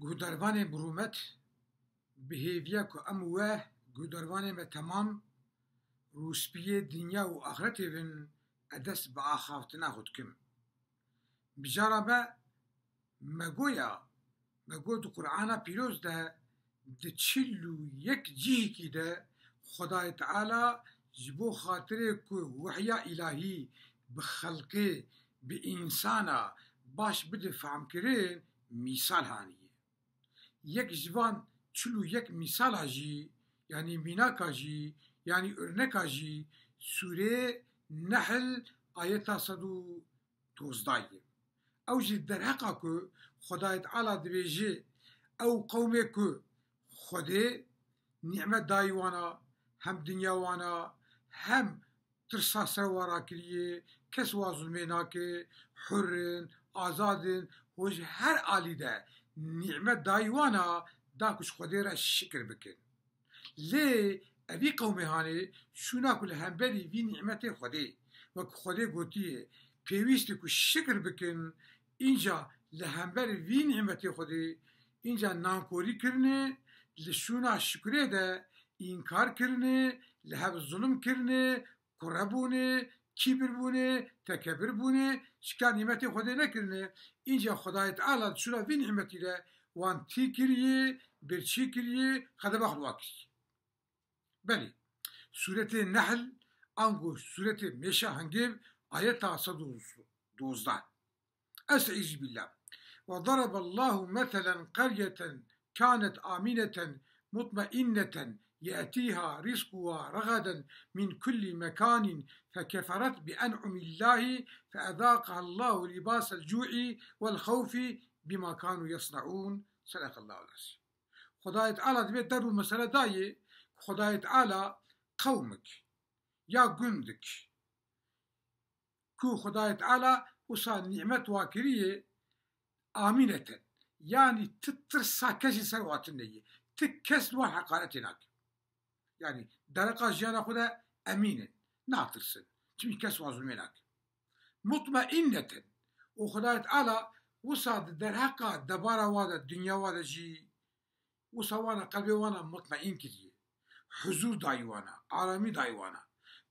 گوداروان برومت بهیویا که اموه گوداروان ما تمام روسپیه دنیا و آخرت بن ادس با آخافتنا خود کم بجارا با مگو دو قرآن پیروز ده چلو یک جیه کی ده خدای تعالی جبو خاطره که وحیا الهی بخلقه به انسانا باش بده فهم کرین مثال هانیه یک جوان چلو یک مثال جی یعنی میناکا جی یعنی ارنکا جی سوره نحل آیتا 112 او جی در حقا که خدای تعالی دبیجه او قومه که خده نعمت دایوانا هم دنیاوانا هم ترسا سروارا کریه کس وازلمه ناکه حرن آزادن وج هر آلی ده نعمت دایوانا دا کش خده را شکر بکن لی اوی قومه هانه شونا کل همبری وی نعمت خده وک خده گوتیه پیویستی کش شکر بکن اینجا لهمبر وی نعمت خده اینجا نانکوری کرنه لشونا شکره ده انکار کرنه لهب ظلم کرنه کربونه کبر بونه تکبر بونه شکر نعمت خدا نکرنه اینجا خدای تعالی شونا وی نعمتی ده وان تی کریه برچی کریه خدا بخل واکس بله سورة النحل انگو سورة میشه هنگیب آیتا 112 استعيذ بالله وضرب الله مثلا قرية كانت آمنة مطمئنة يأتيها رزقها رغدا من كل مكان فكفرت بأنعم الله فأذاقها الله لباس الجوع والخوف بما كانوا يصنعون صدق الله العظيم خدای تعالی دبیت در مسئله دایه خدای تعالی قومك یا گندك كو خدای تعالی وصال نعمت واكرية آمنة يعني تترسا كسي سرواتنية تكس نوع حقارتناك يعني درقا جانا خدا أمينا ناطرسن تمي كس وازلميناك مطمئنة وخداية تعالى وصاد درقا دبارا وادا الدنيا وادا جي وصوانا قلبي وانا مطمئن كذي حضور دايوانا عالمي دايوانا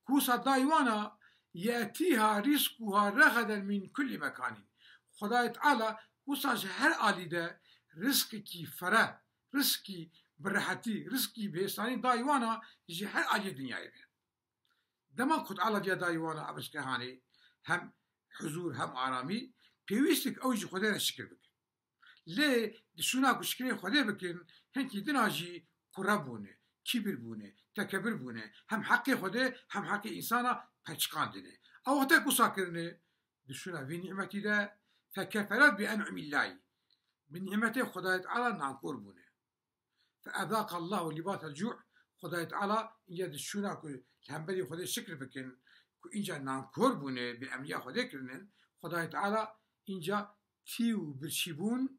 كوسا دايوانا يأتيها رزقها رغدا من كل مكان خدای تعالی وصاج هر آلی ده رزقی فره رزقی برحتی رزقی بهستانی دایوانا جی هر آلی دنیای به دما خود تعالی دیا دایوانا ابس که هانی هم حضور هم آرامی پیوستک اوجی خدا را شکر بکن لی دشونا کو شکر خدا بکن هنکی دناجی قربونه کبر بونه تکبر بونه هم حق خدا هم حق انسانا پچقاندنه او وقتا کو ساکرنه دشونا في نعمتي ده فكفرت بأنعم الله من نعمته خدای تعالى نانكور بونه فأذاق الله لباس الجوع خدای تعالى إنجا دشونا كو همبري خدای شكر بكن كو إنجا نانكور بونه بأمريا خدای كرنن خدای تعالى إنجا تيو برشيبون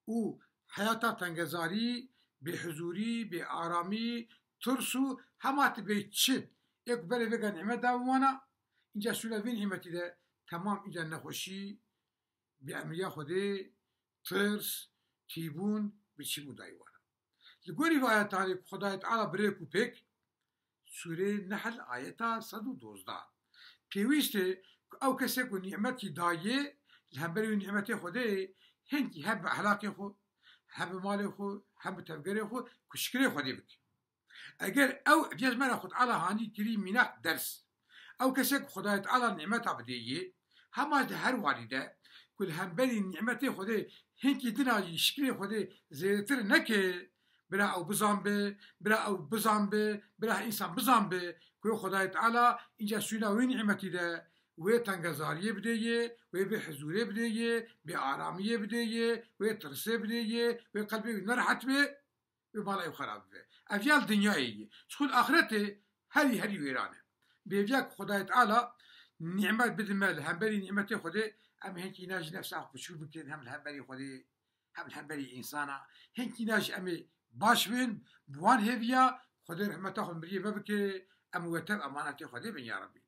و حياتا تنگزاري بحضوري بآرامي ترسو همات بيتشد یک بله وگا نعمت داوانا اینجا سولا وی نعمتی ده تمام اینجا نخوشی به امریا خوده ترس تیبون بچیمو دایوانا لگوری و آیت تانی خدای تعالی بریکو پیک سوره نحل آیتا 112 پیویسته او کسی که نعمتی دایه لهمبری نعمتی خوده هنگی هم به احلاقی خود هم به مال خود هم به تفگری خود کشکری خوده بک اگر او بیاز من خود تعالی هانی کری میناک درس او کسی که خدای تعالی نعمت بدهیه همه ده هر واریده کل همبری نعمت خوده هنکی دنایی شکری خوده زیرتر نکه برا او بزنبه برا انسان بزنبه که خدای تعالی اینجا سوینا وی نعمتی ده وی تنگزاریه بدهیه وی به حضوره بدهیه به آرامیه بدهیه وی ترسه بدهیه وی قلبی نرحت به وبالا خراب به افیال دنیایی شخول آخرته هری ویرانه بیویاک خدای تعالی نعمت بدمال همبری نعمت خوده ام هنکی ناج نفس آخ بشور بکن هم همبری خوده هم همبری انسانا هنکی ناج امی باش بین بوان هفیا خدا رحمت خود بریه ببکه ام وتر امانت خوده بین یا ربی